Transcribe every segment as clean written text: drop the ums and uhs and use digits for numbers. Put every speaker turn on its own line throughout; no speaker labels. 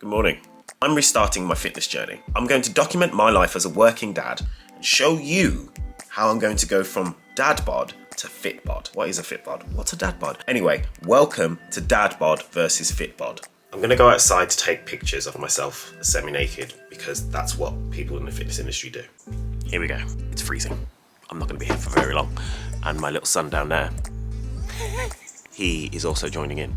Good morning. I'm restarting my fitness journey. I'm going to document my life as a working dad and show you how I'm going to go from Dadbod to Fitbod. What is a Fitbod? What's a Dadbod? Anyway, welcome to Dadbod versus Fitbod. I'm gonna go outside to take pictures of myself semi-naked because that's what people in the fitness industry do. Here we go. It's freezing. I'm not gonna be here for very long. And my little son down there, he is also joining in.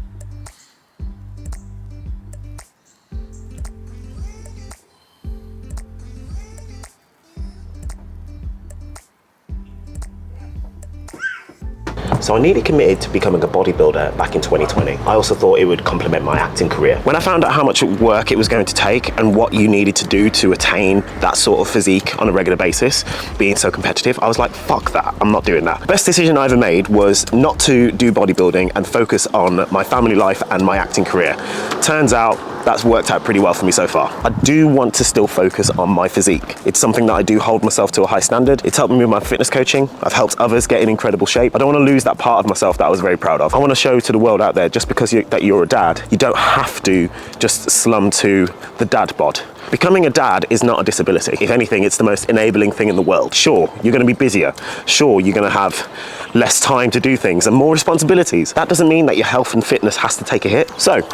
So I nearly committed to becoming a bodybuilder back in 2020. I also thought it would complement my acting career. When I found out how much work it was going to take and what you needed to do to attain that sort of physique on a regular basis, being so competitive, I was like, fuck that, I'm not doing that. Best decision I ever made was not to do bodybuilding and focus on my family life and my acting career. Turns out that's worked out pretty well for me so far. I do want to still focus on my physique. It's something that I do hold myself to a high standard. It's helped me with my fitness coaching. I've helped others get in incredible shape. I don't want to lose that part of myself that I was very proud of. I want to show to the world out there, just because you're a dad, you don't have to just slum to the dad bod. Becoming a dad is not a disability. If anything, it's the most enabling thing in the world. Sure, you're going to be busier. Sure, you're going to have less time to do things and more responsibilities. That doesn't mean that your health and fitness has to take a hit. So,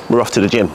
we're off to the gym.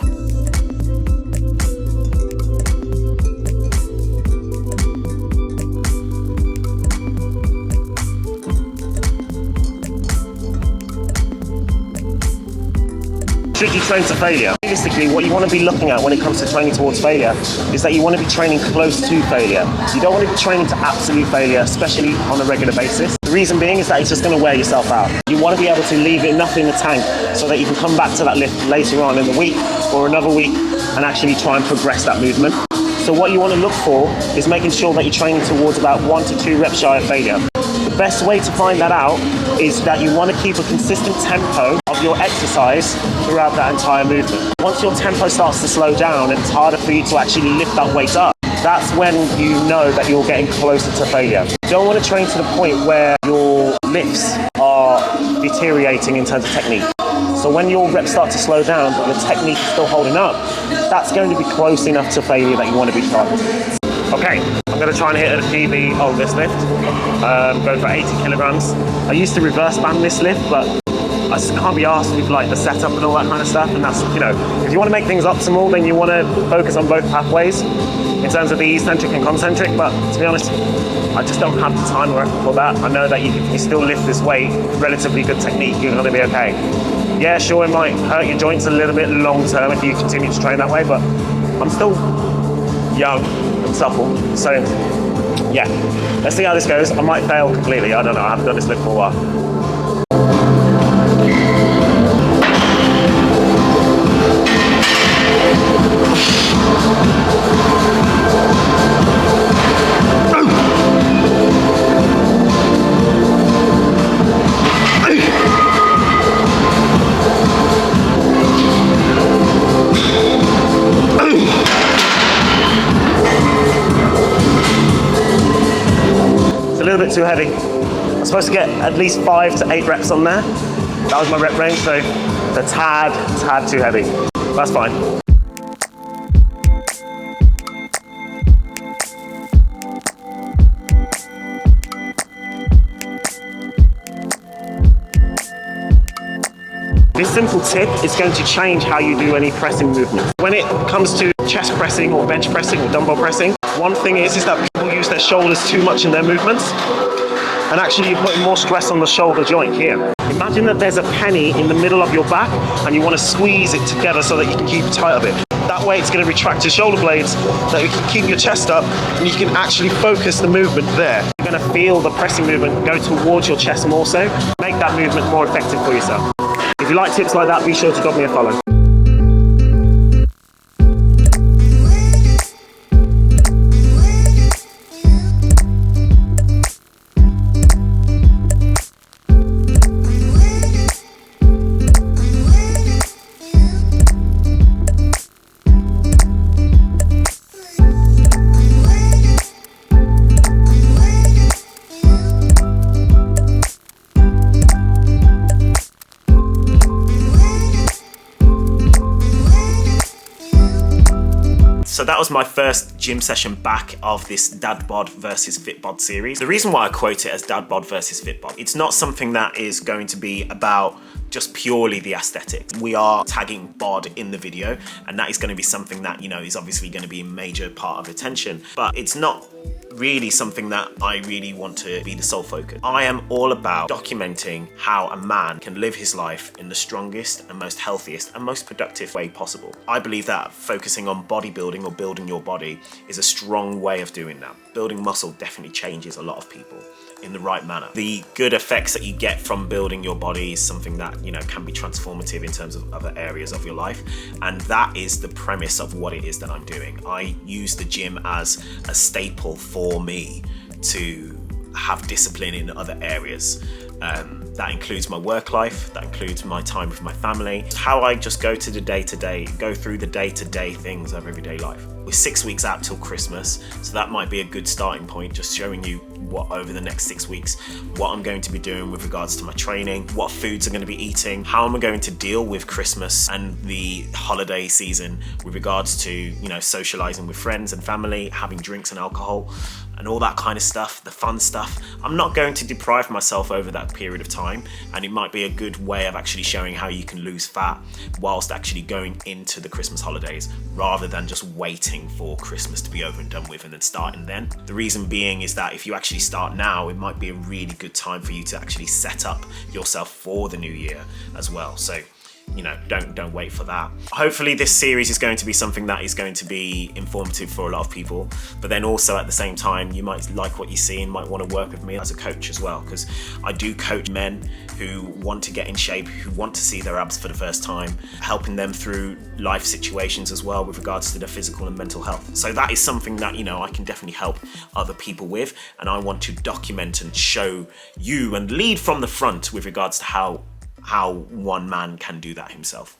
Should you train to failure? Realistically, what you want to be looking at when it comes to training towards failure is that you want to be training close to failure. You don't want to be training to absolute failure, especially on a regular basis. The reason being is that it's just going to wear yourself out. You want to be able to leave enough in the tank so that you can come back to that lift later on in the week or another week and actually try and progress that movement. So what you want to look for is making sure that you're training towards about 1 to 2 reps shy of failure. The best way to find that out is that you want to keep a consistent tempo of your exercise throughout that entire movement. Once your tempo starts to slow down and it's harder for you to actually lift that weight up, that's when you know that you're getting closer to failure. You don't want to train to the point where your lifts are deteriorating in terms of technique. So when your reps start to slow down but your technique is still holding up, that's going to be close enough to failure that you want to be targeting. Okay, I'm going to try and hit a PB on this lift, go for 80 kilograms. I used to reverse band this lift, but I just can't be arsed with like the setup and all that kind of stuff. And that's, you know, if you want to make things optimal, then you want to focus on both pathways in terms of the eccentric and concentric. But to be honest, I just don't have the time or effort for that. I know that if you still lift this weight, relatively good technique, you're going to be okay. Yeah, sure, it might hurt your joints a little bit long term if you continue to train that way, but I'm still young and supple, so yeah, let's see how this goes. I might fail completely, I don't know, I haven't done this lift for a while. A little bit too heavy. I'm supposed to get at least 5 to 8 reps on there. That was my rep range, so it's a tad too heavy. That's fine. This simple tip is going to change how you do any pressing movement. When it comes to chest pressing or bench pressing or dumbbell pressing, one thing is that people use their shoulders too much in their movements, and actually you're putting more stress on the shoulder joint here. Imagine that there's a penny in the middle of your back and you want to squeeze it together so that you can keep tight of it. That way it's going to retract your shoulder blades, that you can keep your chest up and you can actually focus the movement there. You're going to feel the pressing movement go towards your chest more so. Make that movement more effective for yourself. If you like tips like that, be sure to drop me a follow.
So that was my first gym session back of this Dadbod versus Fitbod series. The reason why I quote it as Dadbod versus Fitbod, it's not something that is going to be about just purely the aesthetics. We are tagging bod in the video, and that is going to be something that, you know, is obviously going to be a major part of attention, but it's not really something that I really want to be the sole focus. I am all about documenting how a man can live his life in the strongest and most healthiest and most productive way possible. I believe that focusing on bodybuilding or building your body is a strong way of doing that. Building muscle definitely changes a lot of people in the right manner. The good effects that you get from building your body is something that, you know, can be transformative in terms of other areas of your life, and that is the premise of what it is that I'm doing. I use the gym as a staple for me to have discipline in other areas. That includes my work life, that includes my time with my family, how I just go through the day-to-day things of everyday life. We're 6 weeks out till Christmas, so that might be a good starting point, just showing you what over the next 6 weeks, what I'm going to be doing with regards to my training, what foods I'm going to be eating, how am I going to deal with Christmas and the holiday season with regards to, you know, socializing with friends and family, having drinks and alcohol, and all that kind of stuff, the fun stuff. I'm not going to deprive myself over that period of time, and it might be a good way of actually showing how you can lose fat whilst actually going into the Christmas holidays, rather than just waiting for Christmas to be over and done with and then starting then. The reason being is that if you actually start now, it might be a really good time for you to actually set up yourself for the new year as well. So, you know, don't wait for that. Hopefully this series is going to be something that is going to be informative for a lot of people, but then also at the same time, you might like what you see and might want to work with me as a coach as well, because I do coach men who want to get in shape, who want to see their abs for the first time, helping them through life situations as well with regards to their physical and mental health. So that is something that, you know, I can definitely help other people with, and I want to document and show you and lead from the front with regards to how one man can do that himself.